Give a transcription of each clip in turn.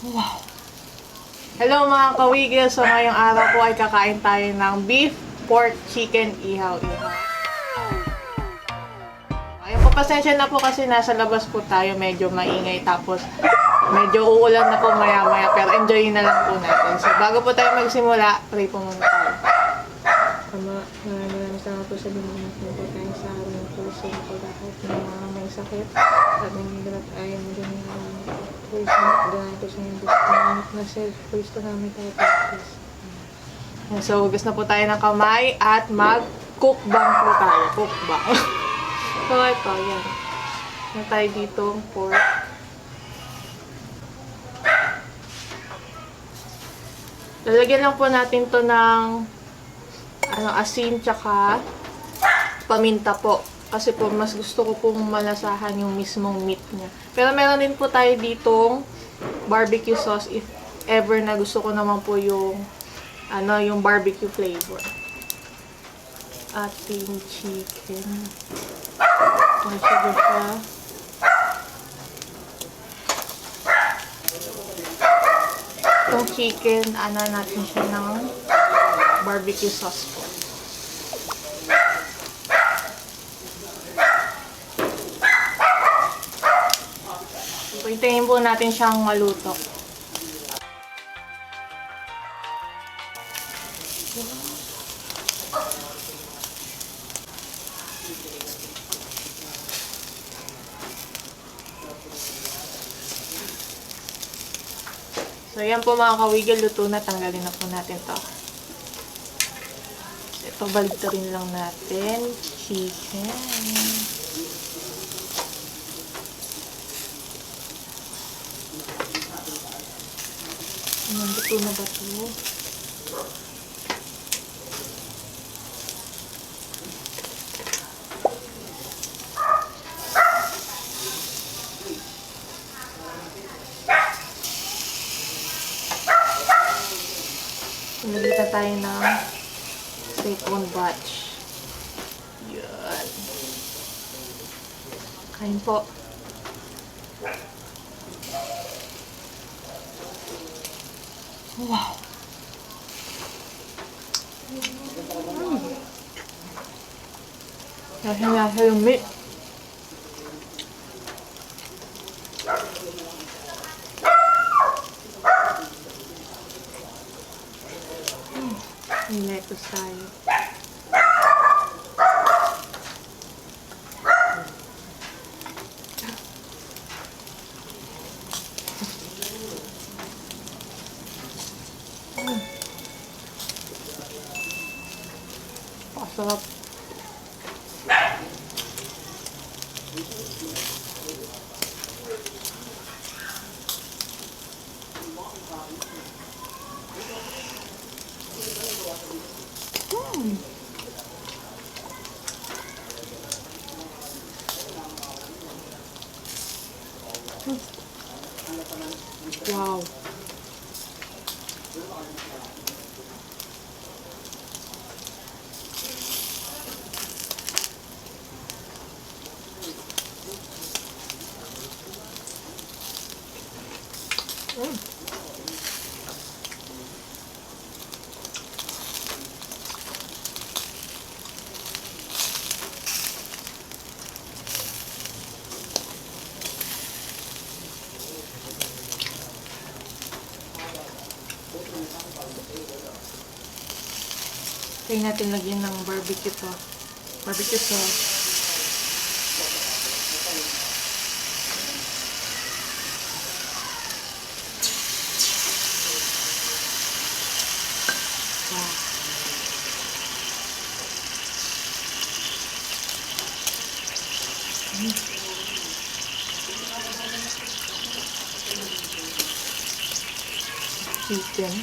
Wow! Hello mga kawigil! So ngayong araw po ay kakain tayo ng beef, pork, chicken, ihaw-ihaw. Ayun po, pasensya na po kasi nasa labas po tayo, medyo maingay, tapos medyo uulan na po maya-maya, pero enjoy na lang po natin. So bago po tayo magsimula, pray po muna tayo. Ama, maraming salamat po sa binigyan po tayo sa aming puso po lahat ng mga may sakit at nangigalat ay magandang praise mo, dahil po sa inyong Diyos na self-praise po namin tayo practice. So, hugas na po tayo ng kamay at mag-cookbang po tayo. Cookbang. So, ito, yan. Na tayo dito, pork. Lalagyan lang po natin to ng asin tsaka paminta po. Kasi po, mas gusto ko pong malasahan yung mismong meat niya. Pero meron din po tayo ditong barbecue sauce if ever na gusto ko naman po yung yung barbecue flavor. Ating chicken. Masyado siya. Itong chicken, natin siya ng barbecue sauce po. Hintayin po natin siyang maluto. So, yan po mga kawigil, luto na. Tanggalin na po natin to. So, ito, baligtarin lang natin. Chicken. Luto na ba ito? Nagita tayo ng second batch. Yan. Kain po. Wow! Lasa-lasa yung meat. May lettuce tayo. Pasarap. Wow. Kaya natin lagyan ng barbecue to. Barbecue sauce. Wow. Chicken.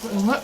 Enggak.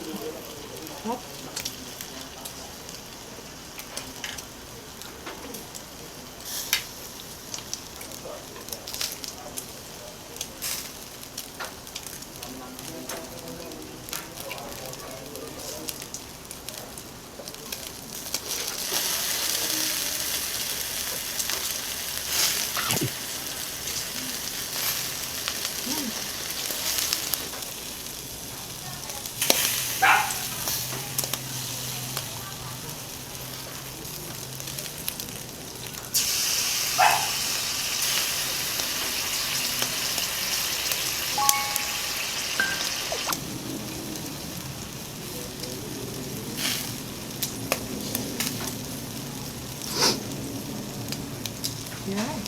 Yan.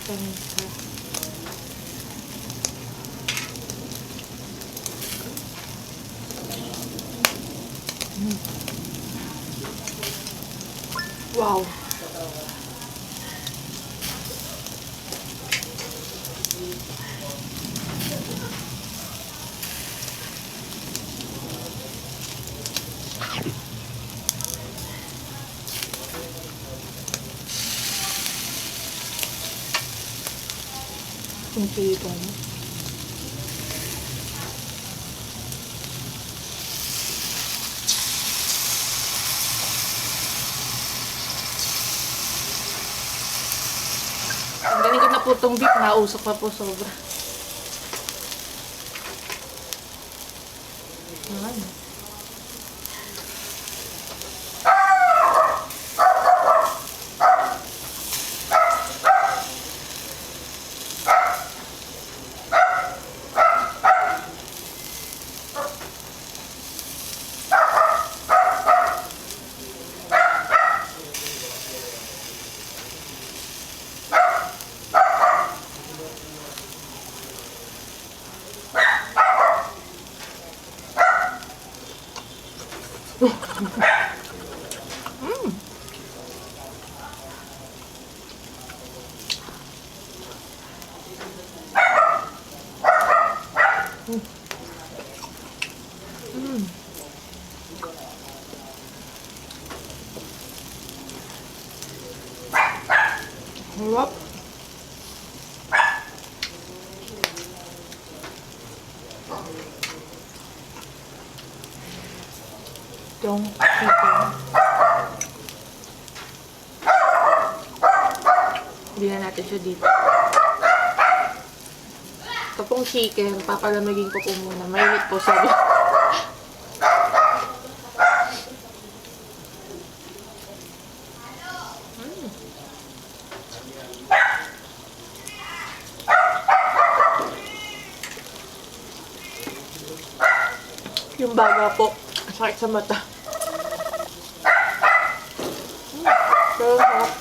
Tansya. Wow. Yung chicken. Ang galing ko na po itong beef, nausok pa po sobra. Ayan. Sarap. Itong chicken. Hindi na natin siya dito. Ito pong chicken, papalamigin ko po muna. Mainit po, sabi. Yung baga po, sakit sa mata. Pero sarap.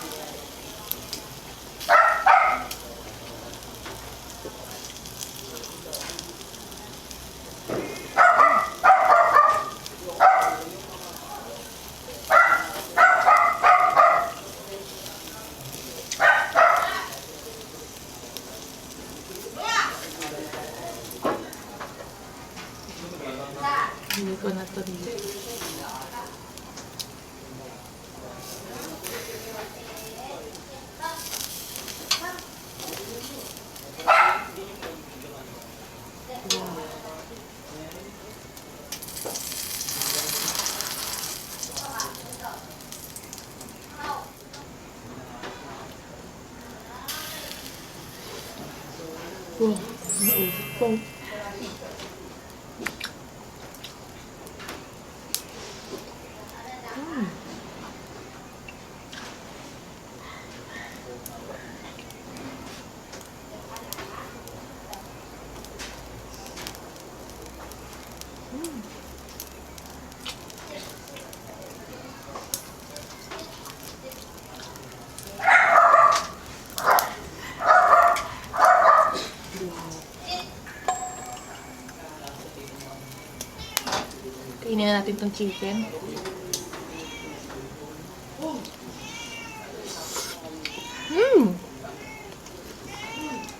Hindi ko na ito dito. Wow, nausap po. Kainin na natin itong chicken.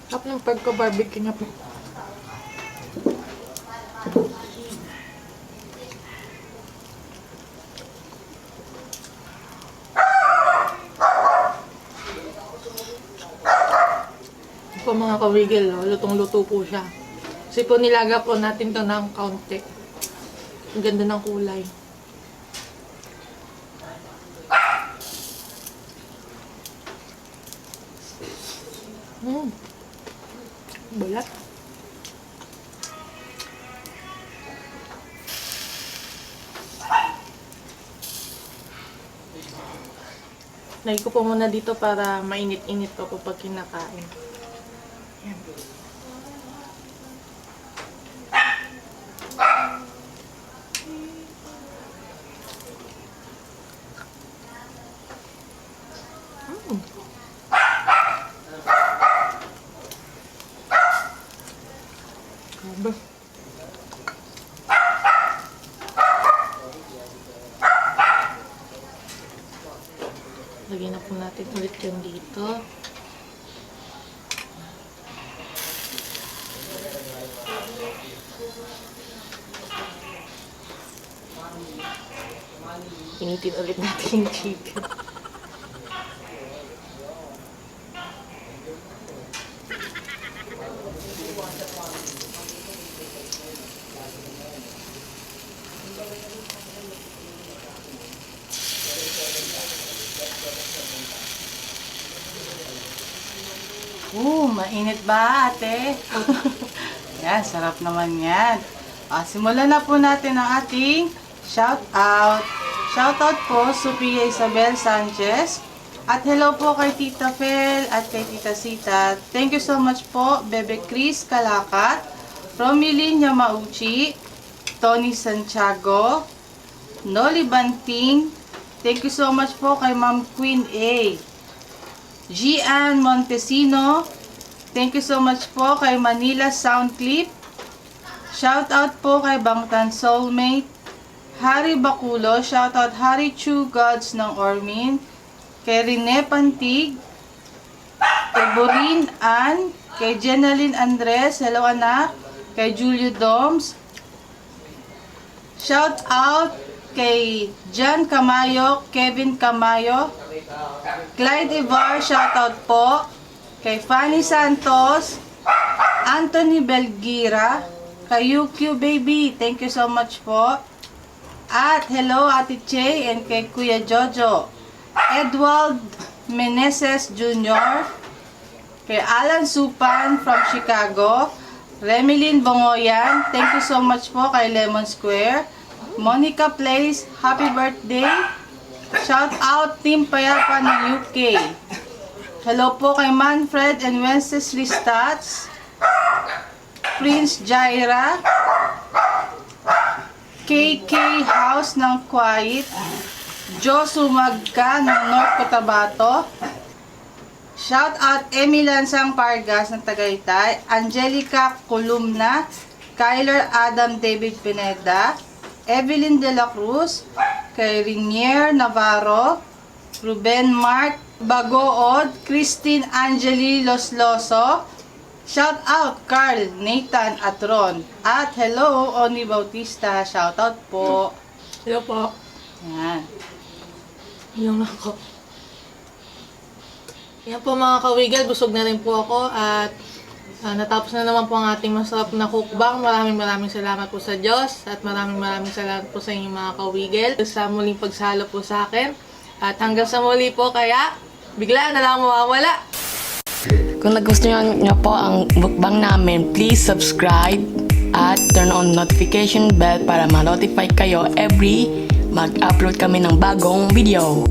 Sarap ng pagka-barbecue niya po. Po mga kawigil, lutong-luto po siya. Kasi po nilaga po natin to ng kaunti. Ang ganda ng kulay. Balat. Lagay ko po muna dito para mainit-init pa po pag kinakain. Yan. Grabe. Lagyan na po natin ulit yun dito. Initin ulit natin yung chicken. Mainit ba, ate? Yan, sarap naman yan. Simulan na po natin ang ating shout out. Shout out po, Sophia Isabel Sanchez. At hello po kay Tita Fel at kay Tita Sita. Thank you so much po, Bebe Chris Kalakat, Romilin Yamauchi, Tony Santiago, Noli Banting. Thank you so much po kay Ma'am Queen A. Gian Montesino. Thank you so much po kay Manila Sound Clip. Shout out po kay Bangtan Soulmate. Harry Baculo. Shout out Harry Chu Gods ng Ormin. Kay Rene Pantig. Kay Borin Ann. Kay Jenaline Andres. Hello anak. Kay Julio Doms. Shout out kay John Camayo. Kevin Camayo. Clyde Ivar. Shout out po. Kay Fanny Santos, Anthony Belgira, kay UQ Baby, thank you so much po. At hello Ate Che and kay Kuya Jojo. Edward Meneses Jr., kay Alan Supan from Chicago, Remilyn Bongoyan, thank you so much po kay Lemon Square. Monica Place, happy birthday. Shout out Team Payapa ng UK. Hello po kay Manfred and Wenceslas Stats, Prince Jaira, KK House ng Kuwait, Josu Magka ng North Cotabato, shout out Emilan Sang Pargas ng Tagaytay, Angelica Columna, Kyler Adam David Pineda, Evelyn De La Cruz, kay Rinier Navarro, Ruben Mark Bagood, Christine Angeli Losloso, shout out Carl, Nathan at Ron. At hello, Oni Bautista, shout out po. Hello po. Yan. Yung ako. Yan po mga kawigal, busog na rin po ako at natapos na naman po ang ating masarap na cookbang. Maraming salamat po sa Diyos at maraming salamat po sa inyong mga kawigal sa muling pagsalo po sa akin. At hanggang sa muli po, kaya bigla na lang mawawala. Kung nagustuhan nyo po ang mukbang namin, please subscribe at turn on notification bell para ma-notify kayo every mag-upload kami ng bagong video.